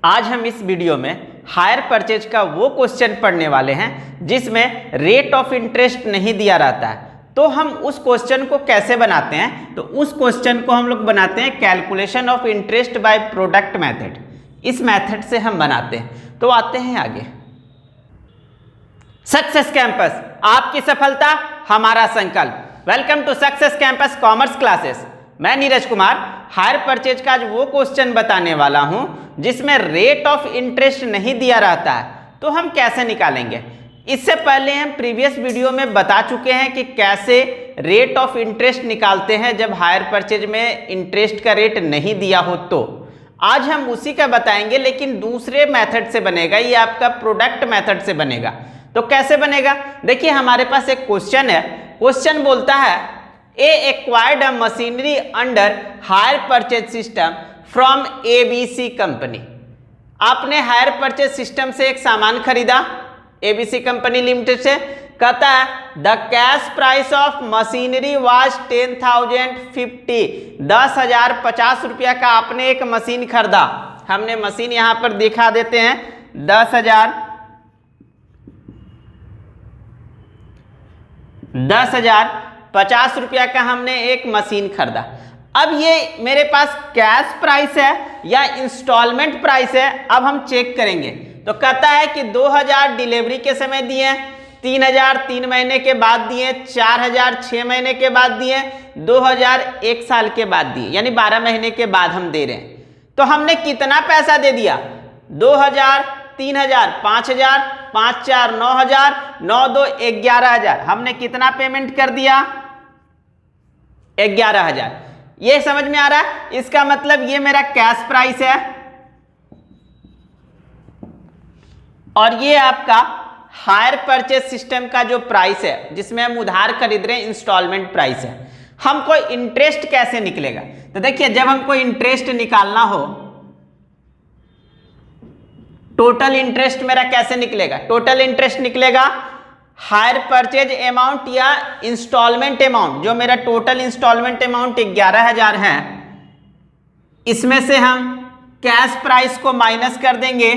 आज हम इस वीडियो में हायर परचेज का वो क्वेश्चन पढ़ने वाले हैं जिसमें रेट ऑफ इंटरेस्ट नहीं दिया रहता है। तो हम उस क्वेश्चन को कैसे बनाते हैं, तो उस क्वेश्चन को हम लोग बनाते हैं calculation of interest by product method. इस मेथड से हम बनाते हैं। तो आते हैं आगे। सक्सेस कैंपस, आपकी सफलता हमारा संकल्प। Welcome to success campus commerce classes. मैं नीरज कुमार हायर परचेज का आज वो क्वेश्चन बताने वाला हूं जिसमें रेट ऑफ इंटरेस्ट नहीं दिया रहता है। तो हम कैसे निकालेंगे, इससे पहले हम प्रीवियस वीडियो में बता चुके हैं कि कैसे रेट ऑफ इंटरेस्ट निकालते हैं जब हायर परचेज में इंटरेस्ट का रेट नहीं दिया हो। तो आज हम उसी का बताएंगे, लेकिन दूसरे मेथड से बनेगा। ये आपका प्रोडक्ट मेथड से बनेगा। तो कैसे बनेगा, देखिए हमारे पास एक क्वेश्चन है। क्वेश्चन बोलता है A acquired a machinery under hire purchase system from ABC company. आपने हायर परचेज सिस्टम से एक सामान खरीदा एबीसी कंपनी लिमिटेड से। कहता है the cash price of machinery was 10,050, 10,050 रुपया का आपने एक मशीन खरीदा। हमने मशीन यहां पर दिखा देते हैं 10,050 रुपया का हमने एक मशीन खरीदा। अब ये मेरे पास कैश प्राइस है या इंस्टॉलमेंट प्राइस है, अब हम चेक करेंगे। तो कहता है कि 2,000 डिलीवरी के समय दिए, 3,000 3 महीने के बाद दिए, 4,000 6 महीने के बाद दिए, 2,000 1 साल के बाद दिए, यानी 12 महीने के बाद हम दे रहे हैं। तो हमने कितना पैसा दे दिया, 2,000 3,000 5,000 5 4 9,000 9 2 11,000। हमने कितना पेमेंट कर दिया, 11,000। ये समझ में आ रहा है। इसका मतलब ये मेरा कैश प्राइस है और ये आपका हायर परचेज सिस्टम का जो प्राइस है जिसमें हम उधार खरीद रहे हैं, इंस्टॉलमेंट प्राइस है। हमको इंटरेस्ट कैसे निकलेगा, तो देखिए जब हमको इंटरेस्ट निकालना हो, टोटल इंटरेस्ट मेरा कैसे निकलेगा, टोटल इंटरेस्ट निकलेगा हायर परचेज अमाउंट या इंस्टॉलमेंट अमाउंट। जो मेरा टोटल इंस्टॉलमेंट अमाउंट 11,000 है, इसमें से हम कैश प्राइस को माइनस कर देंगे,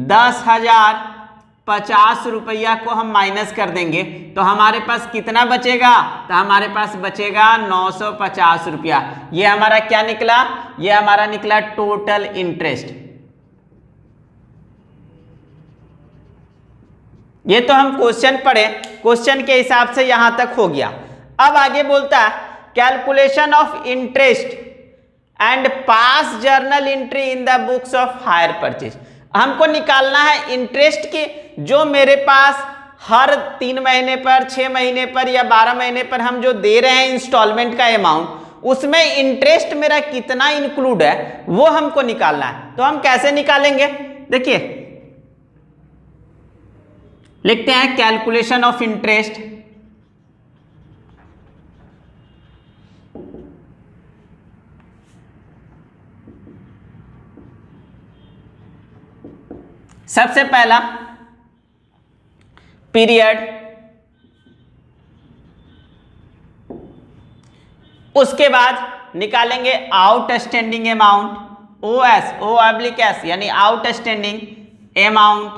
10,050 रुपया को हम माइनस कर देंगे। तो हमारे पास कितना बचेगा, तो हमारे पास बचेगा 950 रुपया। ये हमारा क्या निकला, ये हमारा निकला टोटल इंटरेस्ट। ये तो हम क्वेश्चन पढ़े, क्वेश्चन के हिसाब से यहां तक हो गया। अब आगे बोलता है calculation of interest and pass journal entry in the books of hire purchase. हमको निकालना है इंटरेस्ट की, जो मेरे पास हर 3 महीने पर, 6 महीने पर या 12 महीने पर हम जो दे रहे हैं इंस्टॉलमेंट का अमाउंट, उसमें इंटरेस्ट मेरा कितना इंक्लूड है वो हमको निकालना है। तो हम कैसे निकालेंगे, देखिए लिखते हैं कैलकुलेशन ऑफ इंटरेस्ट सबसे पहला पीरियड, उसके बाद निकालेंगे आउटस्टैंडिंग अमाउंट, ओएस O/S यानी आउटस्टैंडिंग अमाउंट,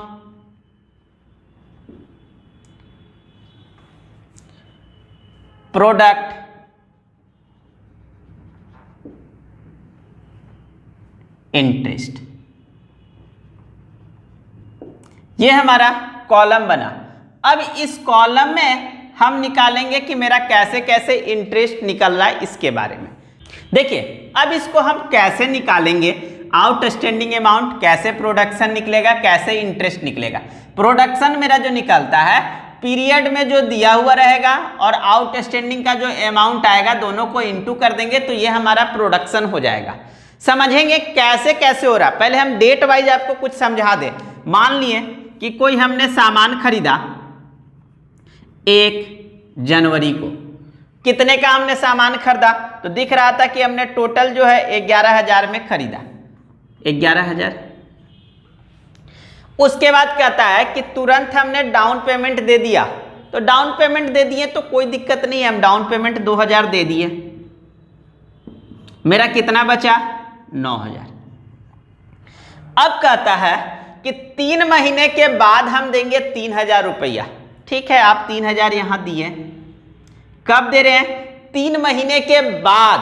प्रोडक्ट, इंटरेस्ट। ये हमारा कॉलम बना। अब इस कॉलम में हम निकालेंगे कि मेरा कैसे कैसे इंटरेस्ट निकल रहा है, इसके बारे में देखिए। अब इसको हम कैसे निकालेंगे, आउटस्टैंडिंग अमाउंट, कैसे प्रोडक्शन निकलेगा, कैसे इंटरेस्ट निकलेगा। प्रोडक्शन मेरा जो निकलता है पीरियड में जो दिया हुआ रहेगा और आउटस्टैंडिंग का जो अमाउंट आएगा, दोनों को इनटू कर देंगे तो ये हमारा प्रोडक्शन हो जाएगा। समझेंगे कैसे कैसे हो रहा। पहले हम डेट वाइज आपको कुछ समझा दें। मान लिए कि कोई हमने सामान खरीदा 1 जनवरी को, कितने का हमने सामान खरीदा, तो दिख रहा था कि हमने टोटल जो है 11,000 में खरीदा, 11,000। उसके बाद कहता है कि तुरंत हमने डाउन पेमेंट दे दिया। तो डाउन पेमेंट दे दिए तो कोई दिक्कत नहीं है, हम डाउन पेमेंट 2,000 दे दिए। मेरा कितना बचा, 9,000। अब कहता है कि 3 महीने के बाद हम देंगे 3000 रुपया। ठीक है, आप 3000 यहां दिए। कब दे रहे हैं? 3 महीने के बाद,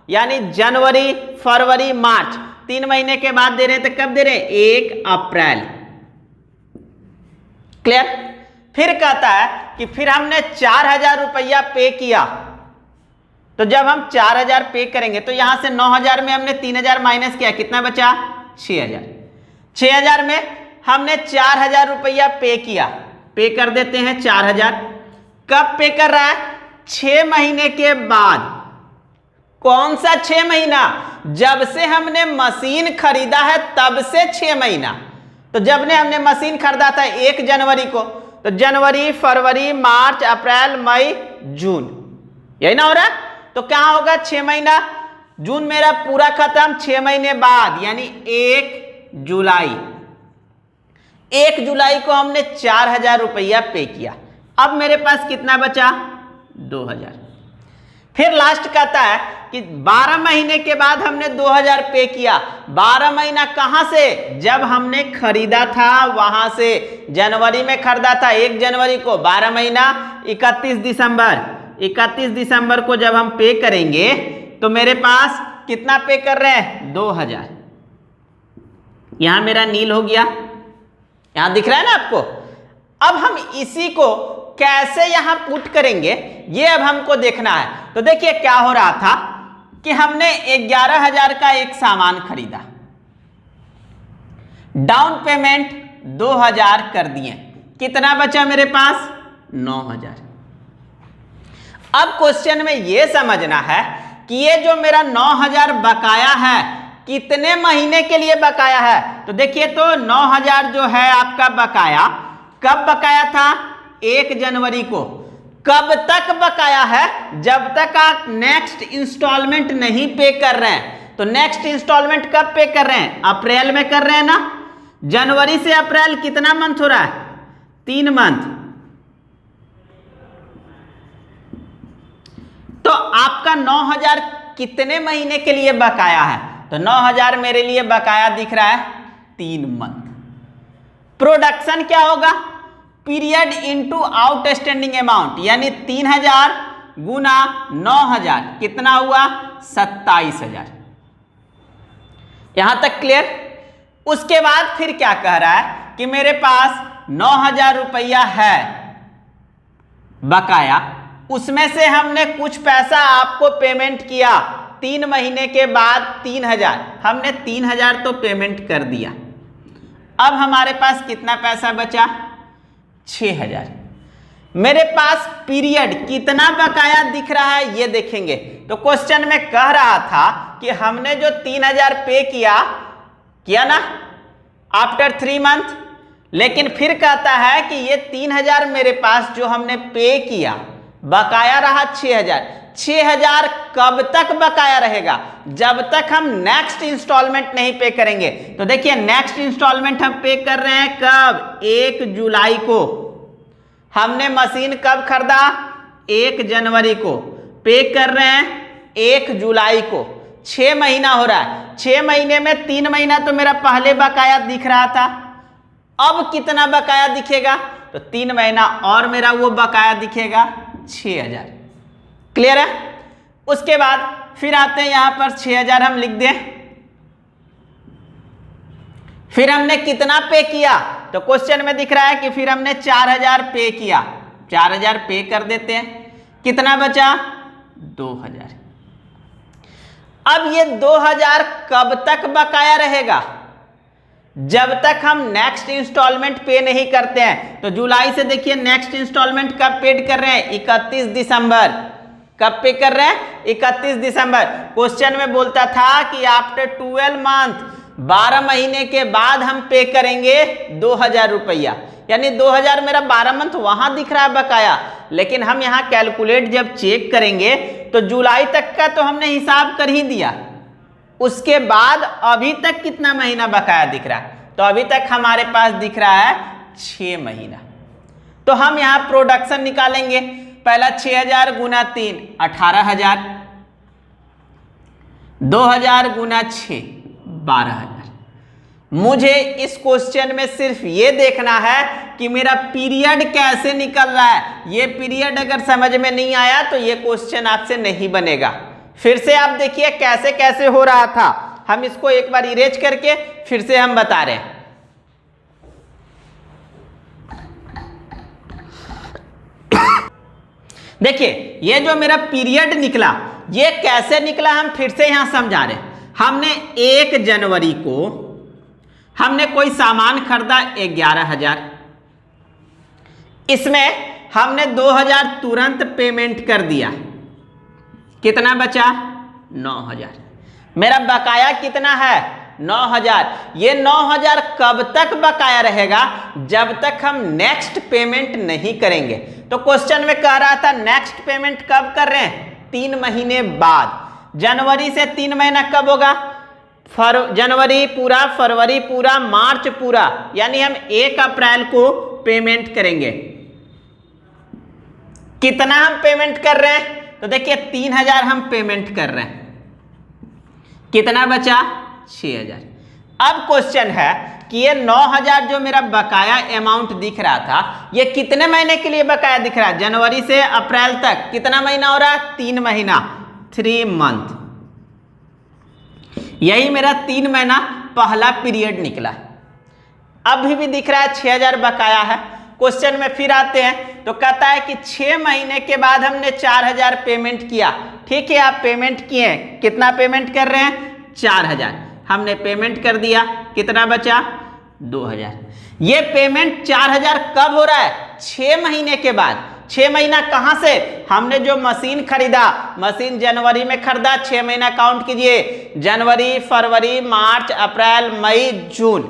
यानी जनवरी, फरवरी, मार्च, 3 महीने के बाद दे रहे हैं। तो कब दे रहे हैं? 1 अप्रैल। क्लियर? फिर कहता है कि फिर हमने 4000 रुपया पे किया। तो जब हम 4000 पे करेंगे तो यहां से 9000 में हमने 3000 माइनस किया, कितना बचा? 6000। 6000 में हमने 4000 रुपया पे किया, पे कर देते हैं 4000। कब पे कर रहा है? 6 महीने के बाद। कौन सा 6 महीना? जब से हमने मशीन खरीदा है तब से 6 महीना। तो जब ने हमने मशीन खरीदा था 1 जनवरी को, तो जनवरी, फरवरी, मार्च, अप्रैल, मई, जून, यही ना हो रहा? तो क्या होगा? 6 महीना। जून मेरा पूरा खत्म, 6 महीने बाद यानी 1 जुलाई। 1 जुलाई को हमने 4000 रुपया पे किया। अब मेरे पास कितना बचा? 2000। फिर लास्ट कहता है कि 12 महीने के बाद हमने 2000 पे किया। 12 महीना कहां से? जब हमने खरीदा था वहां से। जनवरी में खरीदा था 1 जनवरी को, 12 महीना 31 दिसंबर। 31 दिसंबर को जब हम पे करेंगे तो मेरे पास कितना पे कर रहे हैं? 2000। यहां मेरा नील हो गया, यहां दिख रहा है ना आपको? अब हम इसी को कैसे यहां पुट करेंगे ये अब हमको देखना है। तो देखिए क्या हो रहा था कि हमने 11000 का एक सामान खरीदा, डाउन पेमेंट 2000 कर दिए, कितना बचा मेरे पास? 9000। अब क्वेश्चन में यह समझना है कि ये जो मेरा 9000 बकाया है कितने महीने के लिए बकाया है। तो देखिए, तो 9000 जो है आपका बकाया, कब बकाया था? 1 जनवरी को। कब तक बकाया है? जब तक आप नेक्स्ट इंस्टॉलमेंट नहीं पे कर रहे हैं। तो नेक्स्ट इंस्टॉलमेंट कब पे कर रहे हैं? अप्रैल में कर रहे हैं ना। जनवरी से अप्रैल कितना मंथ हो रहा है? 3 मंथ। तो आपका 9000 कितने महीने के लिए बकाया है? तो 9000 मेरे लिए बकाया दिख रहा है 3 मंथ। प्रोडक्शन क्या होगा? पीरियड इंटू आउटस्टैंडिंग अमाउंट, यानी 3000 गुना 9000 कितना हुआ? 27000। यहां तक क्लियर? उसके बाद फिर क्या कह रहा है कि मेरे पास 9000 रुपया है बकाया, उसमें से हमने कुछ पैसा आपको पेमेंट किया 3 महीने के बाद 3000, हमने 3000 तो पेमेंट कर दिया। अब हमारे पास कितना पैसा बचा? 6000। मेरे पास पीरियड कितना बकाया दिख रहा है ये देखेंगे। तो क्वेश्चन में कह रहा था कि हमने जो 3000 पे किया ना आफ्टर 3 मंथ, लेकिन फिर कहता है कि ये 3000 मेरे पास जो हमने पे किया बकाया रहा 6000। 6000 कब तक बकाया रहेगा? जब तक हम नेक्स्ट इंस्टॉलमेंट नहीं पे करेंगे। तो देखिए, नेक्स्ट इंस्टॉलमेंट हम पे कर रहे हैं कब? 1 जुलाई को। हमने मशीन कब खरीदा? 1 जनवरी को। पे कर रहे हैं 1 जुलाई को। 6 महीना हो रहा है। 6 महीने में 3 महीना तो मेरा पहले बकाया दिख रहा था। अब कितना बकाया दिखेगा? तो 3 महीना और मेरा वो बकाया दिखेगा 6000। क्लियर है? उसके बाद फिर आते हैं यहां पर 6000 हम लिख दें। फिर हमने कितना पे किया? तो क्वेश्चन में दिख रहा है कि फिर हमने 4000 पे किया। 4000 पे कर देते हैं, कितना बचा? 2000। अब ये 2000 कब तक बकाया रहेगा? जब तक हम नेक्स्ट इंस्टॉलमेंट पे नहीं करते हैं। तो जुलाई से देखिए नेक्स्ट इंस्टॉलमेंट कब पेड कर रहे हैं? 31 दिसंबर। कब पे कर रहे हैं? 31 दिसंबर। क्वेश्चन में बोलता था कि आफ्टर 12 मंथ, 12 महीने के बाद हम पे करेंगे 2000 रुपया, यानी 2000 मेरा 12 मंथ वहां दिख रहा है बकाया। लेकिन हम यहां कैलकुलेट जब चेक करेंगे तो जुलाई तक का तो हमने हिसाब कर ही दिया। उसके बाद अभी तक कितना महीना बकाया दिख रहा है? तो अभी तक हमारे पास दिख रहा है 6 महीना। तो हम यहां प्रोडक्शन निकालेंगे। पहला 6000 गुना 3 18000, 2000 गुना 6 12000। मुझे इस क्वेश्चन में सिर्फ ये देखना है कि मेरा पीरियड कैसे निकल रहा है। ये पीरियड अगर समझ में नहीं आया तो ये क्वेश्चन आपसे नहीं बनेगा। फिर से आप देखिए कैसे कैसे हो रहा था, हम इसको एक बार इरेज करके फिर से हम बता रहे हैं। देखिए ये जो मेरा पीरियड निकला ये कैसे निकला हम फिर से यहां समझा रहे हैं। हमने 1 जनवरी को हमने कोई सामान खरीदा 11,000, इसमें हमने 2,000 तुरंत पेमेंट कर दिया, कितना बचा 9,000। मेरा बकाया कितना है 9,000। ये 9,000 कब तक बकाया रहेगा, जब तक हम नेक्स्ट पेमेंट नहीं करेंगे। तो क्वेश्चन में कह रहा था नेक्स्ट पेमेंट कब कर रहे हैं, 3 महीने बाद। जनवरी से 3 महीना कब होगा, जनवरी पूरा, फरवरी पूरा, मार्च पूरा, यानी हम 1 अप्रैल को पेमेंट करेंगे। कितना हम पेमेंट कर रहे हैं, तो देखिए 3,000 हम पेमेंट कर रहे हैं, कितना बचा 6,000। अब क्वेश्चन है कि ये 9,000 जो मेरा बकाया अमाउंट दिख रहा था ये कितने महीने के लिए बकाया दिख रहा है, जनवरी से अप्रैल तक कितना महीना हो रहा है, 3 महीना, 3 मंथ। यही मेरा 3 महीना पहला पीरियड निकला। अभी भी दिख रहा है 6,000 बकाया है। क्वेश्चन में फिर आते हैं तो कहता है कि 6 महीने के बाद हमने 4,000 पेमेंट किया। ठीक है, आप पेमेंट किए, कितना पेमेंट कर रहे हैं 4,000, हमने पेमेंट कर दिया, कितना बचा 2,000। ये पेमेंट 4,000 कब हो रहा है, 6 महीने के बाद। 6 महीना कहां से, हमने जो मशीन खरीदा, मशीन जनवरी में खरीदा, 6 महीना काउंट कीजिए, जनवरी, फरवरी, मार्च, अप्रैल, मई, जून।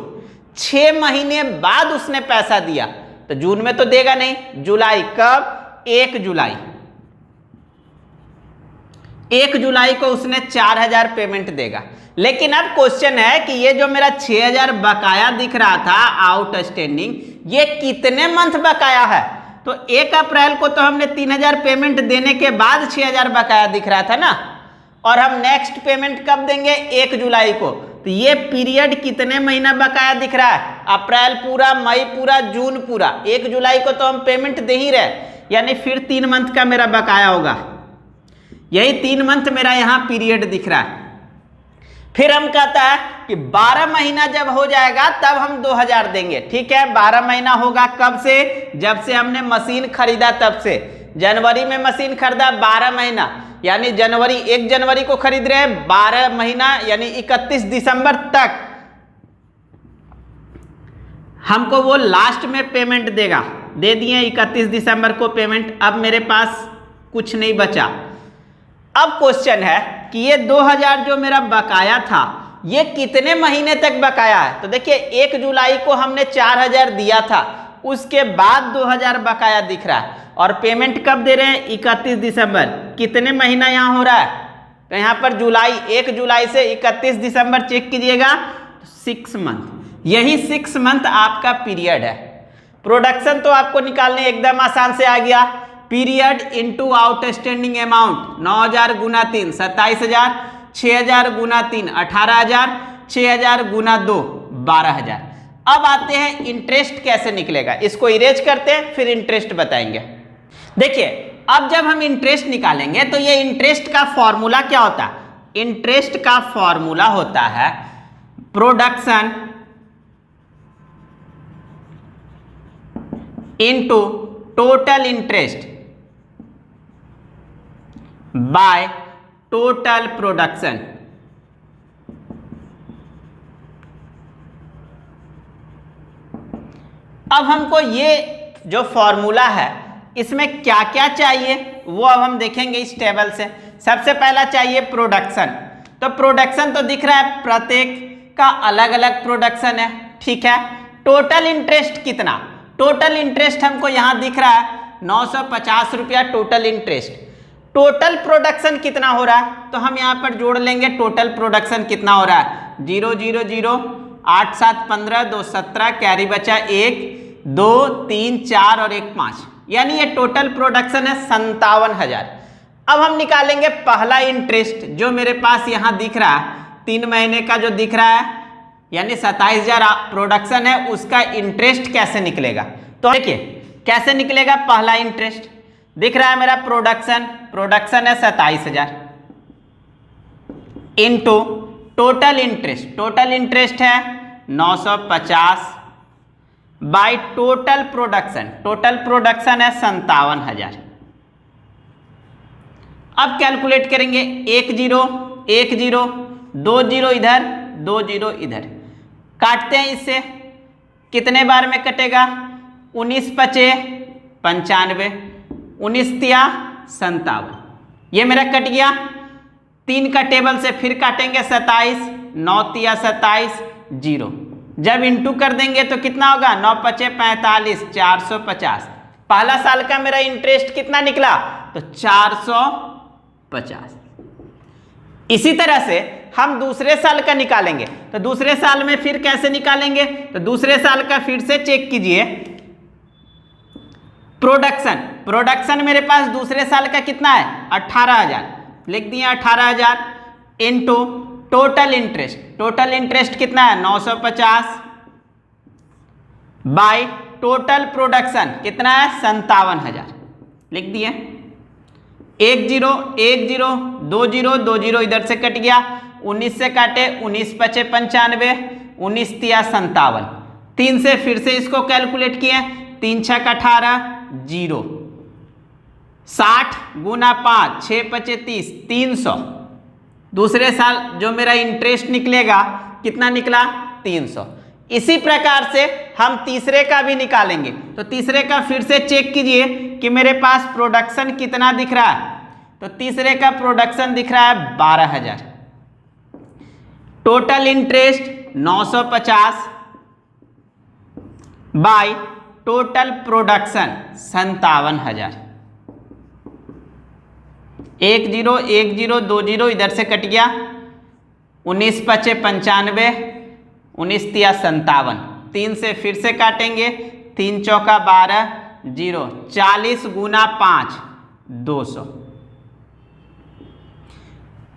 6 महीने बाद उसने पैसा दिया, तो जून में तो देगा नहीं, जुलाई कब, 1 जुलाई। 1 जुलाई को उसने 4,000 पेमेंट देगा। लेकिन अब क्वेश्चन है कि ये जो मेरा 6,000 बकाया दिख रहा था आउटस्टैंडिंग, ये कितने मंथ बकाया है। तो 1 अप्रैल को तो हमने 3,000 पेमेंट देने के बाद 6,000 बकाया दिख रहा था ना, और हम नेक्स्ट पेमेंट कब देंगे 1 जुलाई को। तो ये पीरियड कितने महीना बकाया दिख रहा है, अप्रैल पूरा, मई पूरा, जून पूरा। 1 जुलाई को तो हम पेमेंट दे ही रहे, यानी फिर 3 मंथ का मेरा बकाया होगा। यही 3 मंथ मेरा यहाँ पीरियड दिख रहा है। फिर हम कहता है कि 12 महीना जब हो जाएगा तब हम 2,000 देंगे। ठीक है, 12 महीना होगा कब से, जब से हमने मशीन खरीदा तब से। जनवरी में मशीन खरीदा 12 महीना, यानी जनवरी 1 जनवरी को खरीद रहे हैं, 12 महीना यानी 31 दिसंबर तक हमको वो लास्ट में पेमेंट देगा। दे दिए 31 दिसंबर को पेमेंट, अब मेरे पास कुछ नहीं बचा। अब क्वेश्चन है कि ये 2,000 जो मेरा बकाया था ये कितने महीने तक बकाया है। तो देखिए 1 जुलाई को हमने 4,000 दिया था, उसके बाद 2,000 बकाया दिख रहा है, और पेमेंट कब दे रहे हैं 31 दिसंबर। कितने महीना यहाँ हो रहा है, तो यहाँ पर जुलाई, 1 जुलाई से 31 दिसंबर चेक कीजिएगा, 6 मंथ। यही 6 मंथ आपका पीरियड है। प्रोडक्शन तो आपको निकालने एकदम आसान से आ गया। पीरियड इंटू आउटस्टैंडिंग अमाउंट, 9,000 गुना 3 27,000, 6,000 गुना 3 18,000, 6,000 गुना 2 12,000। अब आते हैं इंटरेस्ट कैसे निकलेगा, इसको इरेज करते हैं फिर इंटरेस्ट बताएंगे। देखिए अब जब हम इंटरेस्ट निकालेंगे तो ये इंटरेस्ट का फॉर्मूला क्या होता है, इंटरेस्ट का फॉर्मूला होता है production into total interest by total production. अब हमको ये जो फॉर्मूला है इसमें क्या क्या चाहिए वो अब हम देखेंगे इस टेबल से। सबसे पहला चाहिए प्रोडक्शन। तो प्रोडक्शन तो दिख रहा है प्रत्येक का अलग अलग प्रोडक्शन है, ठीक है। टोटल इंटरेस्ट कितना, टोटल इंटरेस्ट हमको यहां दिख रहा है 950 रुपया टोटल इंटरेस्ट। टोटल प्रोडक्शन कितना हो रहा है तो हम यहां पर जोड़ लेंगे टोटल प्रोडक्शन कितना हो रहा है 0 0 0 8 7 15 2 17 कैरी बचा 1 2 3 4 और 1 5, यानी ये टोटल प्रोडक्शन है 57,000। अब हम निकालेंगे पहला इंटरेस्ट जो मेरे पास यहां दिख रहा है 3 महीने का जो दिख रहा है यानी 27,000 प्रोडक्शन है, उसका इंटरेस्ट कैसे निकलेगा। तो देखिए कैसे निकलेगा। पहला इंटरेस्ट दिख रहा है मेरा, प्रोडक्शन है 27,000 इनटू टोटल इंटरेस्ट है 950 बाय टोटल प्रोडक्शन है 57,000। अब कैलकुलेट करेंगे, 1 0 1 0 2 0 इधर 2 0 इधर, काटते हैं इससे, कितने बार में कटेगा, 19 पचे 95, 19 तिया 57, ये मेरा कट गया। 3 का टेबल से फिर काटेंगे 27, 9 तिया 27 0, जब इंटू कर देंगे तो कितना होगा, 9 पचे 45, 450। पहला साल का मेरा इंटरेस्ट कितना निकला, तो 450। इसी तरह से हम दूसरे साल का निकालेंगे, तो दूसरे साल में फिर कैसे निकालेंगे, तो दूसरे साल का फिर से चेक कीजिए। प्रोडक्शन मेरे पास दूसरे साल का कितना है, 18,000, लिख दिए 18,000 इनटू टोटल इंटरेस्ट कितना है, 950 बाय टोटल प्रोडक्शन कितना है, 57,000, लिख दिए। 1 0 1 0 2 0 2 0 इधर से कट गया, 19 से काटे, 19 पचे 95, 19 तिया 57, 3 से फिर से इसको कैलकुलेट किए, 3 6 18 0, 60 गुना 5 6 पचे 30, 300। दूसरे साल जो मेरा इंटरेस्ट निकलेगा कितना निकला, 300। इसी प्रकार से हम तीसरे का भी निकालेंगे, तो तीसरे का फिर से चेक कीजिए कि मेरे पास प्रोडक्शन कितना दिख रहा है, तो तीसरे का प्रोडक्शन दिख रहा है 12,000, total interest 950 by total production 57,000। 1 0 1 0 2 0 इधर से कट गया, 19 पचे 95, 19 तिया 57, 3 से फिर से काटेंगे, 3 चौका 12 0, 40 गुना 5 200।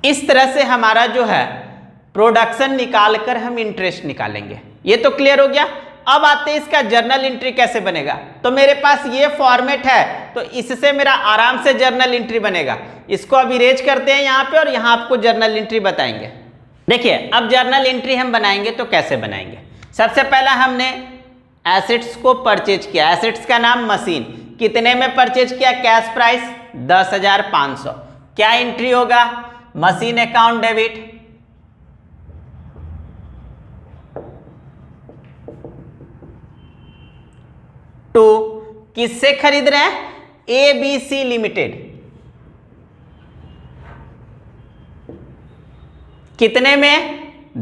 इस तरह से हमारा जो है प्रोडक्शन निकालकर हम इंटरेस्ट निकालेंगे। ये तो क्लियर हो गया। अब आते हैं इसका जर्नल एंट्री कैसे बनेगा। तो मेरे पास ये फॉर्मेट है, तो इससे मेरा आराम से जर्नल एंट्री बनेगा। इसको अब इरेज करते हैं यहाँ पे और यहाँ आपको जर्नल एंट्री बताएंगे। देखिए अब जर्नल एंट्री हम बनाएंगे तो कैसे बनाएंगे। सबसे पहला हमने एसेट्स को परचेज किया, एसेट्स का नाम मशीन, कितने में परचेज किया, कैश प्राइस 10,500। क्या एंट्री होगा, मशीन अकाउंट डेबिट, टू किससे खरीद रहे हैं, ABC लिमिटेड, कितने में,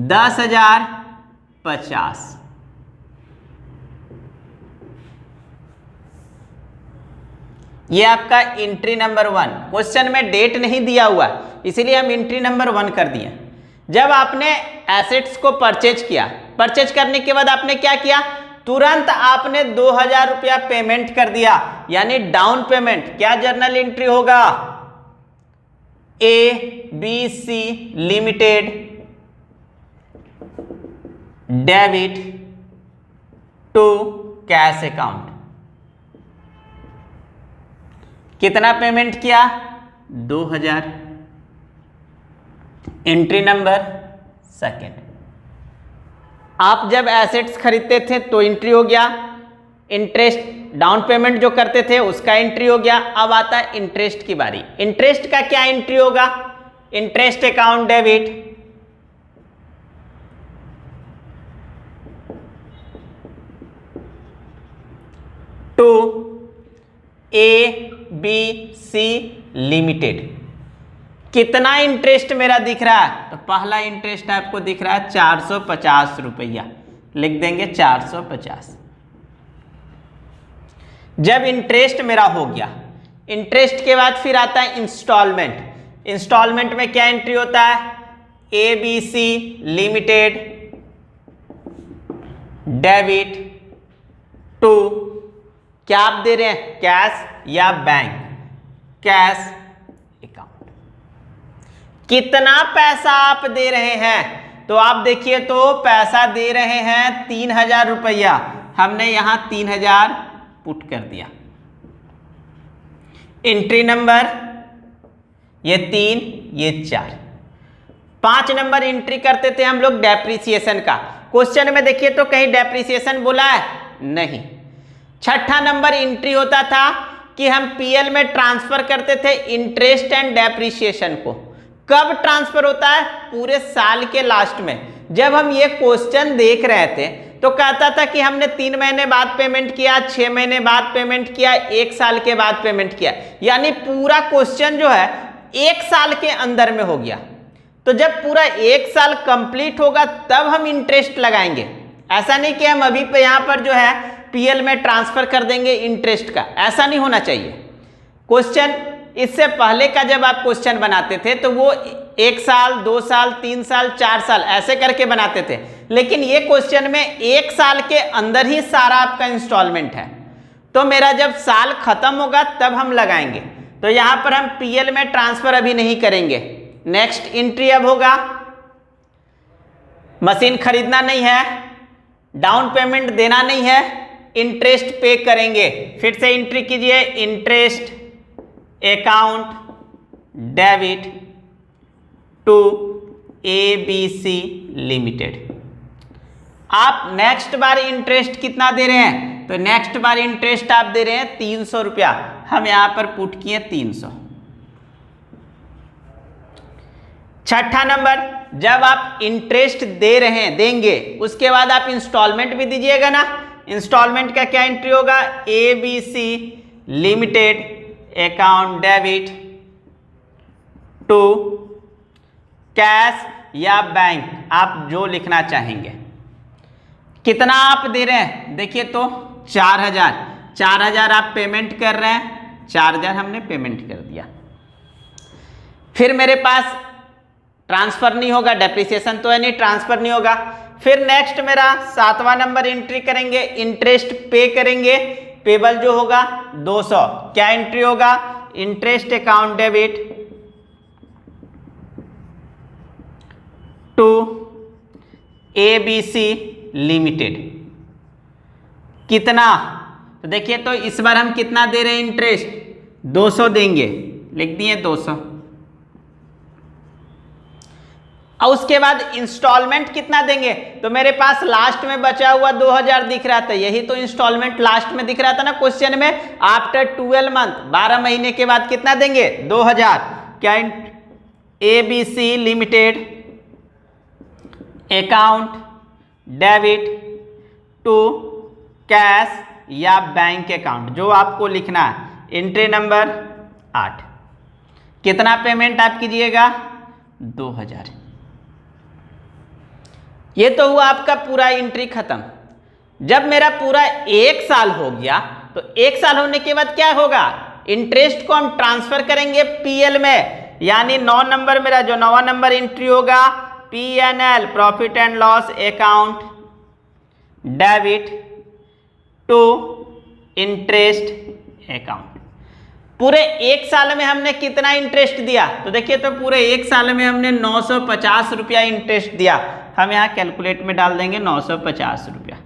10,050। ये आपका एंट्री नंबर 1। क्वेश्चन में डेट नहीं दिया हुआ इसीलिए हम एंट्री नंबर 1 कर दिए। जब आपने एसेट्स को परचेज किया, परचेज करने के बाद आपने क्या किया, तुरंत आपने 2,000 रुपया पेमेंट कर दिया, यानी डाउन पेमेंट। क्या जर्नल एंट्री होगा, ABC limited debit to cash account. कितना पेमेंट किया, 2,000, एंट्री नंबर 2। आप जब एसेट्स खरीदते थे तो एंट्री हो गया, इंटरेस्ट डाउन पेमेंट जो करते थे उसका एंट्री हो गया। अब आता है इंटरेस्ट की बारी। इंटरेस्ट का क्या एंट्री होगा, interest account debit to ABC limited. कितना इंटरेस्ट मेरा दिख रहा है, तो पहला इंटरेस्ट आपको दिख रहा है 450 रुपया, लिख देंगे 450। जब इंटरेस्ट मेरा हो गया, इंटरेस्ट के बाद फिर आता है इंस्टॉलमेंट। इंस्टॉलमेंट में क्या एंट्री होता है, ABC लिमिटेड डेबिट टू, क्या आप दे रहे हैं, कैश या बैंक, कैश अकाउंट। कितना पैसा आप दे रहे हैं, तो आप देखिए तो पैसा दे रहे हैं 3000 रुपया, हमने यहां 3000 पुट कर दिया। एंट्री नंबर ये 3 ये 4। 5 नंबर एंट्री करते थे हम लोग डेप्रिसिएशन का। क्वेश्चन में देखिए तो कहीं डेप्रिसिएशन बोला है नहीं। 6ठा नंबर एंट्री होता था कि हम पीएल में ट्रांसफर करते थे इंटरेस्ट एंड डेप्रिसिएशन को। कब ट्रांसफर होता है? पूरे साल के लास्ट में। जब हम ये क्वेश्चन देख रहे थे तो कहता था कि हमने 3 महीने बाद पेमेंट किया, 6 महीने बाद पेमेंट किया, 1 साल के बाद पेमेंट किया, यानी पूरा क्वेश्चन जो है 1 साल के अंदर में हो गया। तो जब पूरा 1 साल कंप्लीट होगा तब हम इंटरेस्ट लगाएंगे। ऐसा नहीं कि हम अभी पे यहाँ पर जो है पीएल में ट्रांसफर कर देंगे इंटरेस्ट का, ऐसा नहीं होना चाहिए। क्वेश्चन इससे पहले का जब आप क्वेश्चन बनाते थे तो वो 1 साल, 2 साल, 3 साल, 4 साल ऐसे करके बनाते थे, लेकिन ये क्वेश्चन में 1 साल के अंदर ही सारा आपका इंस्टॉलमेंट है। तो मेरा जब साल खत्म होगा तब हम लगाएंगे। तो यहां पर हम पीएल में ट्रांसफर अभी नहीं करेंगे। नेक्स्ट एंट्री अब होगा, मशीन खरीदना नहीं है, डाउन पेमेंट देना नहीं है, इंटरेस्ट पे करेंगे। फिर से एंट्री कीजिए, interest account debit to ABC limited. आप नेक्स्ट बार इंटरेस्ट कितना दे रहे हैं? तो नेक्स्ट बार इंटरेस्ट आप दे रहे हैं 300 रुपया, हम यहां पर पुट किए 300। 6ठा नंबर, जब आप इंटरेस्ट दे रहे हैं, देंगे, उसके बाद आप इंस्टॉलमेंट भी दीजिएगा ना। इंस्टॉलमेंट का क्या एंट्री होगा? ABC limited account debit to cash या बैंक, आप जो लिखना चाहेंगे। कितना आप दे रहे हैं? देखिए तो 4000 आप पेमेंट कर रहे हैं, 4000 हमने पेमेंट कर दिया। फिर मेरे पास ट्रांसफर नहीं होगा, डेप्रिसिएशन तो है नहीं, ट्रांसफर नहीं होगा। फिर नेक्स्ट मेरा 7वां नंबर एंट्री करेंगे, इंटरेस्ट पे करेंगे। पेबल जो होगा 200, क्या एंट्री होगा? Interest account debit to ABC limited. कितना? तो देखिए तो इस बार हम कितना दे रहे हैं इंटरेस्ट? 200 देंगे, लिख दिए 200। और उसके बाद इंस्टॉलमेंट कितना देंगे? तो मेरे पास लास्ट में बचा हुआ 2000 दिख रहा था, यही तो इंस्टॉलमेंट लास्ट में दिख रहा था ना क्वेश्चन में। आफ्टर 12 मंथ, 12 महीने के बाद कितना देंगे? 2000। क्या? ABC limited account debit to cash या बैंक अकाउंट, जो आपको लिखना है। एंट्री नंबर 8, कितना पेमेंट आप कीजिएगा? 2000। ये तो हुआ आपका पूरा एंट्री खत्म। जब मेरा पूरा 1 साल हो गया तो 1 साल होने के बाद क्या होगा? इंटरेस्ट को हम ट्रांसफर करेंगे पीएल में, यानी 9 नंबर मेरा जो 9वां नंबर एंट्री होगा, PNL profit and loss account debit to interest account. पूरे 1 साल में हमने कितना इंटरेस्ट दिया? तो देखिए तो पूरे 1 साल में हमने 950 रुपया इंटरेस्ट दिया। हम यहाँ कैलकुलेट में डाल देंगे 950 रुपया।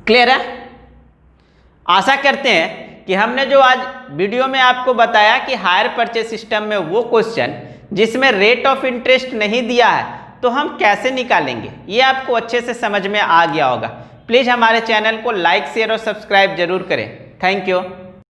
क्लियर है? आशा करते हैं कि हमने जो आज वीडियो में आपको बताया कि हायर परचेज सिस्टम में वो क्वेश्चन जिसमें रेट ऑफ इंटरेस्ट नहीं दिया है तो हम कैसे निकालेंगे, ये आपको अच्छे से समझ में आ गया होगा। प्लीज़ हमारे चैनल को लाइक, शेयर और सब्सक्राइब जरूर करें। Thank you.